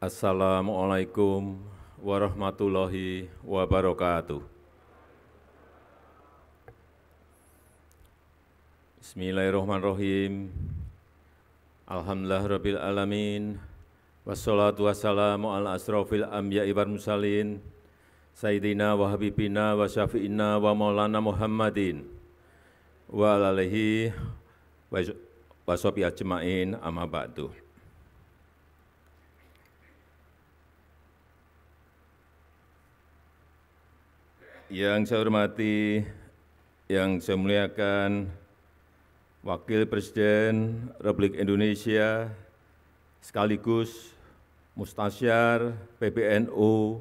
Assalamualaikum warahmatullahi wabarakatuh. Bismillahirrahmanirrahim. Alhamdulillahirabbil alamin. Wassalatu wassalamu ala asrofil anbiya'i wal mursalin. Sayyidina wa habibina wa syafi'ina wa maulana Muhammadin wa ala alihi wa sahbihi ajma'in amma ba'du. Yang saya hormati, yang saya muliakan Wakil Presiden Republik Indonesia sekaligus Mustasyar PBNU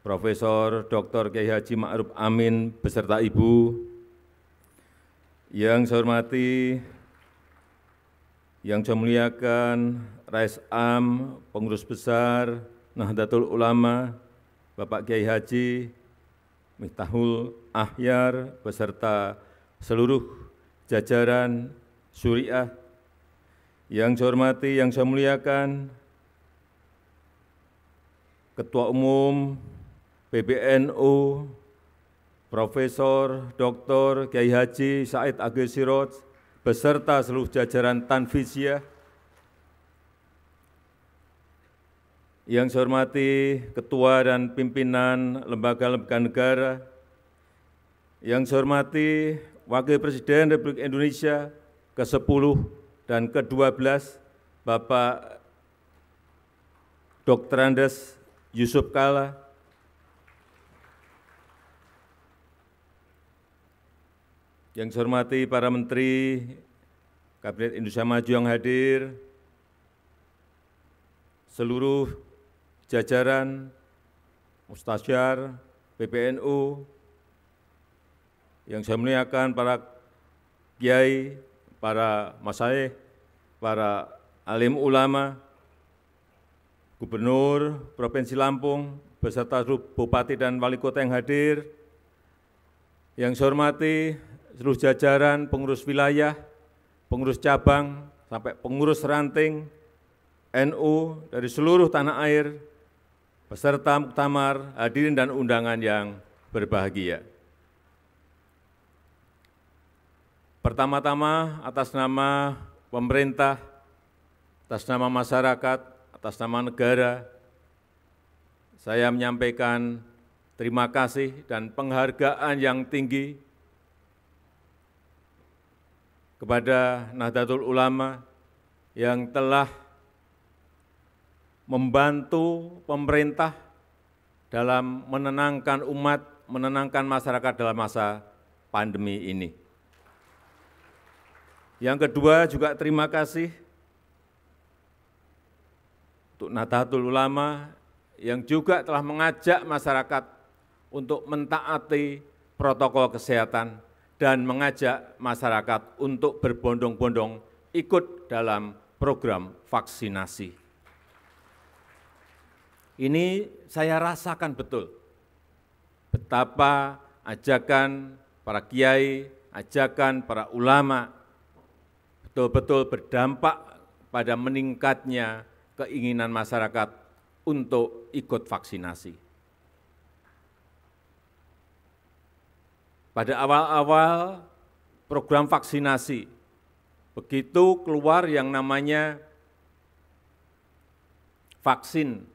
Profesor Dr. Kiai Haji Ma'ruf Amin beserta Ibu. Yang saya hormati, yang saya muliakan Rais Am, Pengurus Besar Nahdlatul Ulama, Bapak Kiai Haji Miftahul Ahyar beserta seluruh jajaran Syuriah. Yang saya hormati, yang saya muliakan Ketua Umum PBNU Profesor Dr. Kiai Haji Said Agil Siroj beserta seluruh jajaran Tanfizyah. Yang saya hormati Ketua dan Pimpinan Lembaga-Lembaga Negara, yang saya hormati Wakil Presiden Republik Indonesia ke-10 dan ke-12, Bapak Dr. Andes Yusuf Kalla, yang saya hormati para Menteri Kabinet Indonesia Maju yang hadir, seluruh jajaran Mustasyar PBNU, yang saya muliakan para kiai, para masyayikh, para alim ulama, Gubernur Provinsi Lampung, beserta seluruh Bupati dan Wali Kota yang hadir, yang saya hormati seluruh jajaran pengurus wilayah, pengurus cabang, sampai pengurus ranting NU dari seluruh tanah air, beserta muktamar, hadirin dan undangan yang berbahagia. Pertama-tama atas nama pemerintah, atas nama masyarakat, atas nama negara, saya menyampaikan terima kasih dan penghargaan yang tinggi kepada Nahdlatul Ulama yang telah membantu pemerintah dalam menenangkan umat, menenangkan masyarakat dalam masa pandemi ini. Yang kedua juga terima kasih untuk Nahdlatul Ulama yang juga telah mengajak masyarakat untuk mentaati protokol kesehatan dan mengajak masyarakat untuk berbondong-bondong ikut dalam program vaksinasi. Ini saya rasakan betul betapa ajakan para kiai, ajakan para ulama betul-betul berdampak pada meningkatnya keinginan masyarakat untuk ikut vaksinasi. Pada awal-awal program vaksinasi, begitu keluar yang namanya vaksin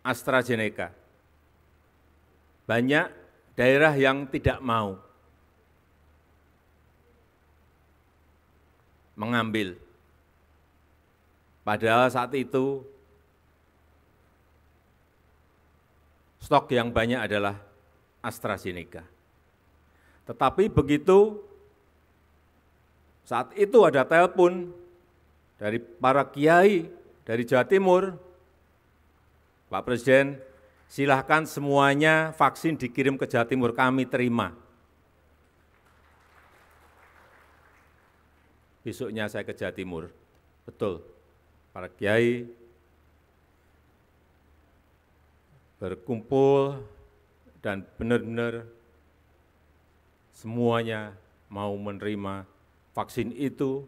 AstraZeneca, banyak daerah yang tidak mau mengambil. Padahal saat itu stok yang banyak adalah AstraZeneca. Tetapi begitu saat itu ada telepon dari para kiai dari Jawa Timur, Pak Presiden, silahkan semuanya vaksin dikirim ke Jawa Timur, kami terima. Besoknya saya ke Jawa Timur, betul, para kiai berkumpul dan benar-benar semuanya mau menerima vaksin itu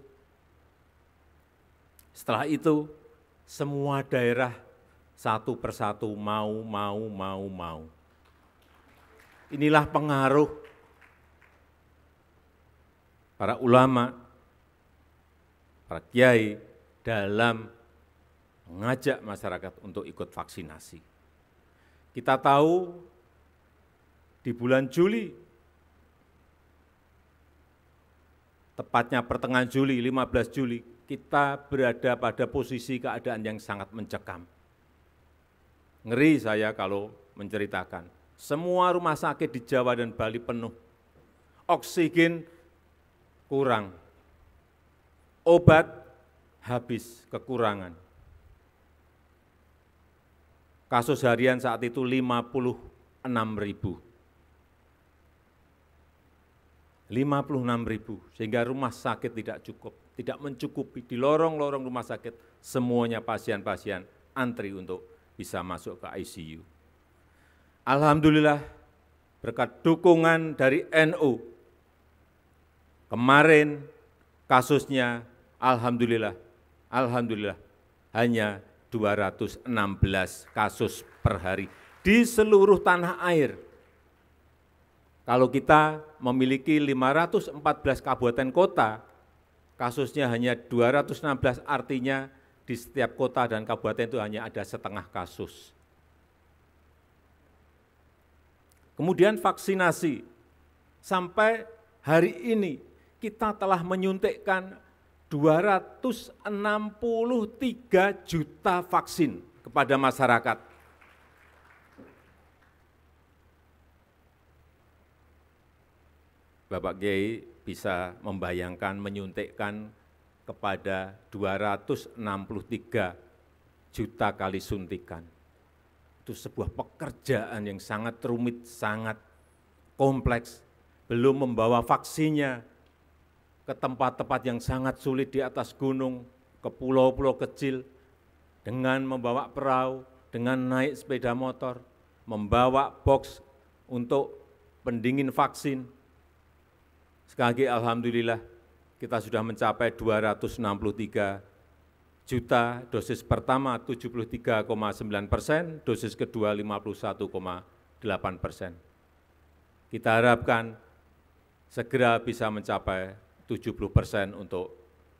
Setelah itu, semua daerah satu persatu mau. Inilah pengaruh para ulama, para kiai dalam mengajak masyarakat untuk ikut vaksinasi. Kita tahu di bulan Juli, tepatnya pertengahan Juli, 15 Juli, kita berada pada posisi keadaan yang sangat mencekam. Ngeri saya kalau menceritakan, semua rumah sakit di Jawa dan Bali penuh, oksigen kurang, obat habis, kekurangan. Kasus harian saat itu 56.000. 56.000, sehingga rumah sakit tidak mencukupi. Di lorong-lorong rumah sakit, semuanya pasien-pasien antri untuk bisa masuk ke ICU. Alhamdulillah, berkat dukungan dari NU, kemarin kasusnya alhamdulillah hanya 216 kasus per hari di seluruh tanah air. Kalau kita memiliki 514 kabupaten kota, kasusnya hanya 216, artinya di setiap kota dan kabupaten itu hanya ada setengah kasus. Kemudian vaksinasi, sampai hari ini kita telah menyuntikkan 263 juta vaksin kepada masyarakat. Bapak Kiai bisa membayangkan menyuntikkan kepada 263 juta kali suntikan. Itu sebuah pekerjaan yang sangat rumit, sangat kompleks. Belum membawa vaksinnya ke tempat-tempat yang sangat sulit di atas gunung, ke pulau-pulau kecil, dengan membawa perahu, dengan naik sepeda motor, membawa box untuk pendingin vaksin. Sekali lagi alhamdulillah kita sudah mencapai 263 juta, dosis pertama 73,9%, dosis kedua 51,8%. Kita harapkan segera bisa mencapai 70% untuk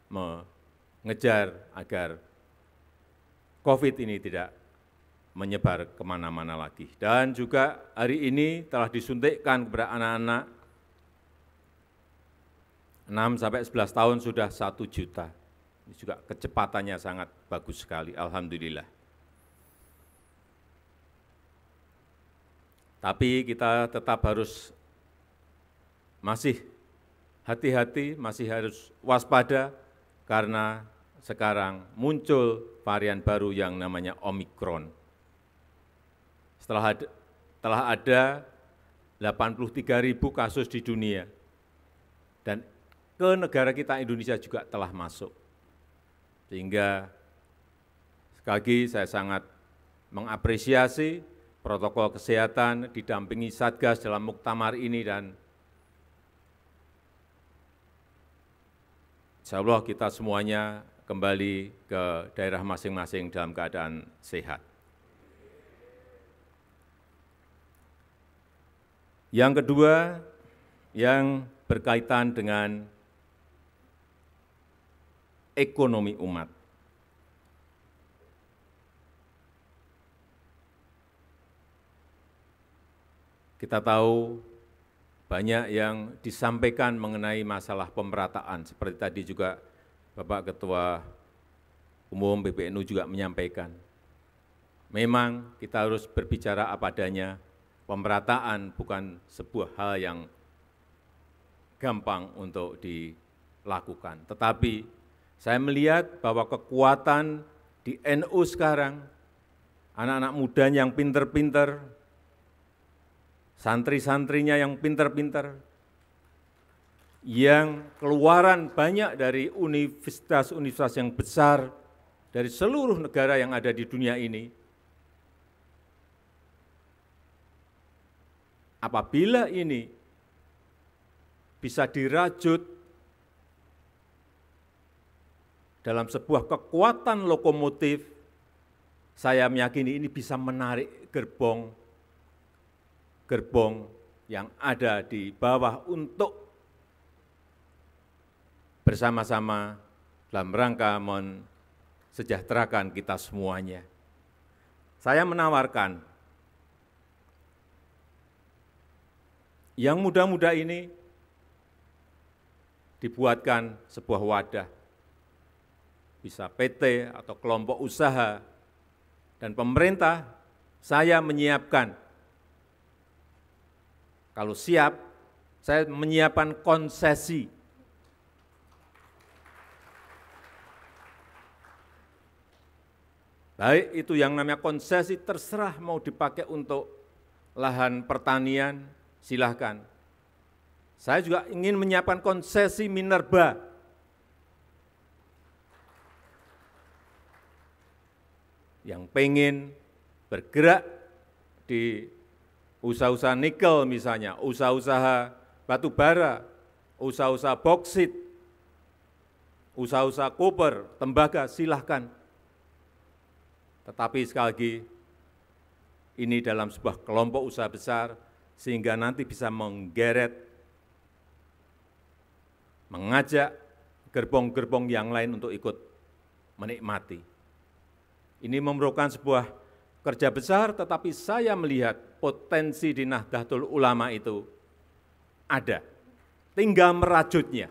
mengejar agar COVID ini tidak menyebar kemana-mana lagi. Dan juga hari ini telah disuntikkan kepada anak-anak 6-11 tahun sudah 1 juta. Ini juga kecepatannya sangat bagus sekali, alhamdulillah. Tapi kita tetap harus masih hati-hati, masih harus waspada, karena sekarang muncul varian baru yang namanya Omikron. Telah ada 83.000 kasus di dunia, dan ke negara kita Indonesia juga telah masuk. Sehingga sekali lagi saya sangat mengapresiasi protokol kesehatan didampingi Satgas dalam muktamar ini, dan insya Allah kita semuanya kembali ke daerah masing-masing dalam keadaan sehat. Yang kedua, yang berkaitan dengan ekonomi umat. Kita tahu banyak yang disampaikan mengenai masalah pemerataan, seperti tadi juga Bapak Ketua Umum PBNU juga menyampaikan. Memang kita harus berbicara apa adanya, pemerataan bukan sebuah hal yang gampang untuk dilakukan. Tetapi saya melihat bahwa kekuatan di NU sekarang, anak-anak muda yang pinter-pinter, santri-santrinya yang pinter-pinter, yang keluaran banyak dari universitas-universitas yang besar dari seluruh negara yang ada di dunia ini, apabila ini bisa dirajut dalam sebuah kekuatan lokomotif, saya meyakini ini bisa menarik gerbong yang ada di bawah untuk bersama-sama dalam rangka mensejahterakan kita semuanya. Saya menawarkan yang muda-muda ini dibuatkan sebuah wadah, bisa PT atau kelompok usaha, dan pemerintah, saya menyiapkan, kalau siap, saya menyiapkan konsesi. Baik itu yang namanya konsesi, terserah mau dipakai untuk lahan pertanian, silahkan. Saya juga ingin menyiapkan konsesi minerba. Yang pengen bergerak di usaha-usaha nikel misalnya, usaha-usaha batu bara, usaha-usaha boksit, usaha-usaha koper, tembaga, silahkan. Tetapi sekali lagi, ini dalam sebuah kelompok usaha besar, sehingga nanti bisa menggeret, mengajak gerbong-gerbong yang lain untuk ikut menikmati. Ini memerlukan sebuah kerja besar, tetapi saya melihat potensi di Nahdlatul Ulama itu ada, tinggal merajutnya.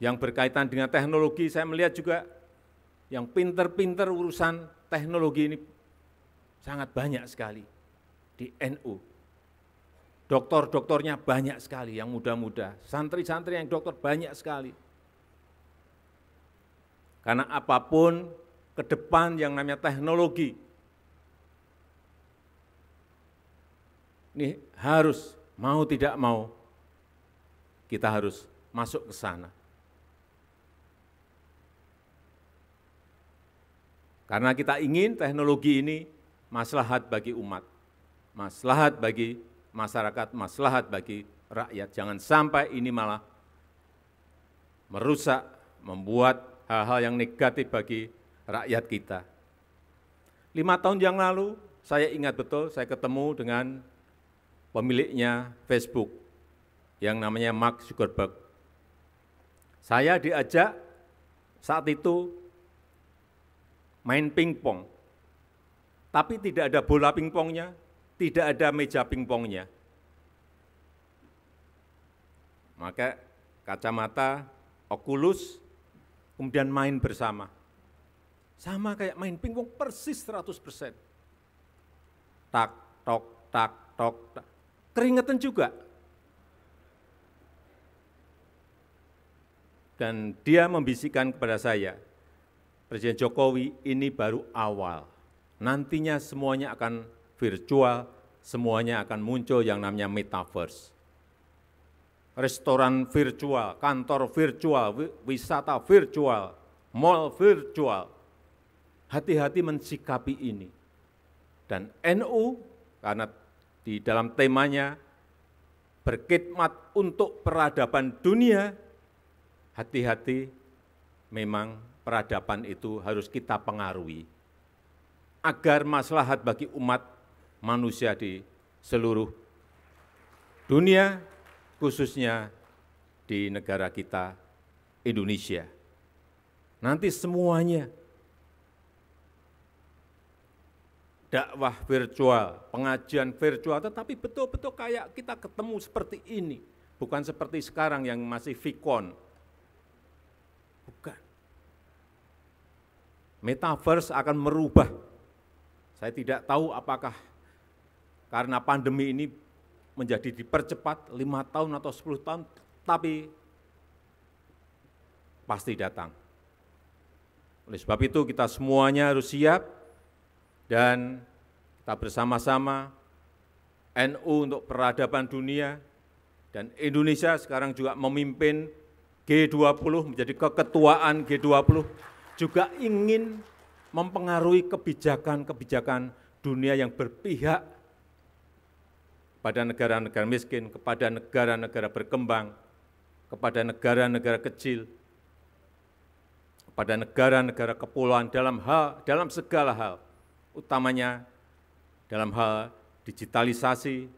Yang berkaitan dengan teknologi, saya melihat juga yang pinter-pinter urusan teknologi ini sangat banyak sekali di NU. Doktor-doktornya banyak sekali yang muda-muda, santri-santri yang dokter banyak sekali. Karena apapun ke depan yang namanya teknologi, ini harus, mau tidak mau, kita harus masuk ke sana. Karena kita ingin teknologi ini maslahat bagi umat, maslahat bagi masyarakat, maslahat bagi rakyat. Jangan sampai ini malah merusak, membuat hal-hal yang negatif bagi rakyat kita. 5 tahun yang lalu, saya ingat betul, saya ketemu dengan pemiliknya Facebook, yang namanya Mark Zuckerberg. Saya diajak saat itu main pingpong, tapi tidak ada bola pingpongnya, tidak ada meja pingpongnya. Maka kacamata, Oculus, kemudian main bersama. Sama kayak main pingpong persis 100%. Tak, tok, tak, tok, tak. Keringetan juga. Dan dia membisikkan kepada saya, Presiden Jokowi, ini baru awal. Nantinya semuanya akan virtual, semuanya akan muncul yang namanya metaverse. Restoran virtual, kantor virtual, wisata virtual, mall virtual. Hati-hati mensikapi ini. Dan NU, karena di dalam temanya berkhidmat untuk peradaban dunia, hati-hati memang peradaban itu harus kita pengaruhi agar maslahat bagi umat manusia di seluruh dunia, khususnya di negara kita, Indonesia. Nanti semuanya, dakwah virtual, pengajian virtual, tetapi betul-betul kayak kita ketemu seperti ini, bukan seperti sekarang yang masih Vicon. Bukan. Metaverse akan merubah. Saya tidak tahu apakah karena pandemi ini menjadi dipercepat 5 tahun atau 10 tahun, tapi pasti datang. Oleh sebab itu kita semuanya harus siap dan kita bersama-sama NU untuk peradaban dunia dan Indonesia sekarang juga memimpin G20, menjadi keketuaan G20, juga ingin mempengaruhi kebijakan-kebijakan dunia yang berpihak pada negara-negara miskin, kepada negara-negara berkembang, kepada negara-negara kecil, kepada negara-negara kepulauan dalam segala hal, utamanya dalam hal digitalisasi,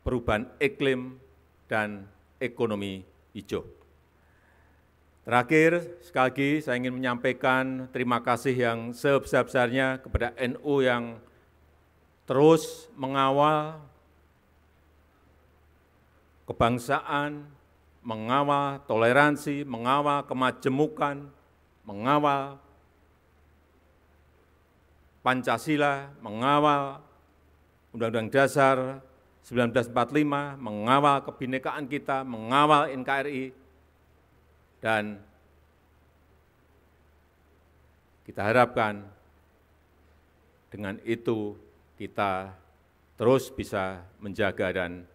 perubahan iklim, dan ekonomi hijau. Terakhir, sekali lagi saya ingin menyampaikan terima kasih yang sebesar-besarnya kepada NU yang terus mengawal kebangsaan, mengawal toleransi, mengawal kemajemukan, mengawal Pancasila, mengawal Undang-Undang Dasar 1945, mengawal kebinekaan kita, mengawal NKRI, dan kita harapkan dengan itu kita terus bisa menjaga dan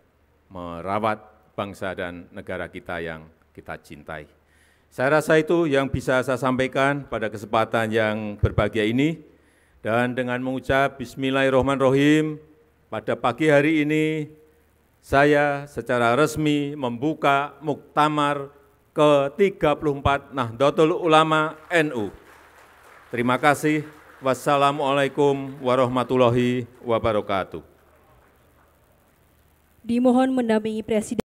merawat bangsa dan negara kita yang kita cintai. Saya rasa itu yang bisa saya sampaikan pada kesempatan yang berbahagia ini. Dan dengan mengucap Bismillahirrahmanirrahim, pada pagi hari ini saya secara resmi membuka Muktamar ke-34 Nahdlatul Ulama NU. Terima kasih. Wassalamualaikum warahmatullahi wabarakatuh. Dimohon mendampingi Presiden.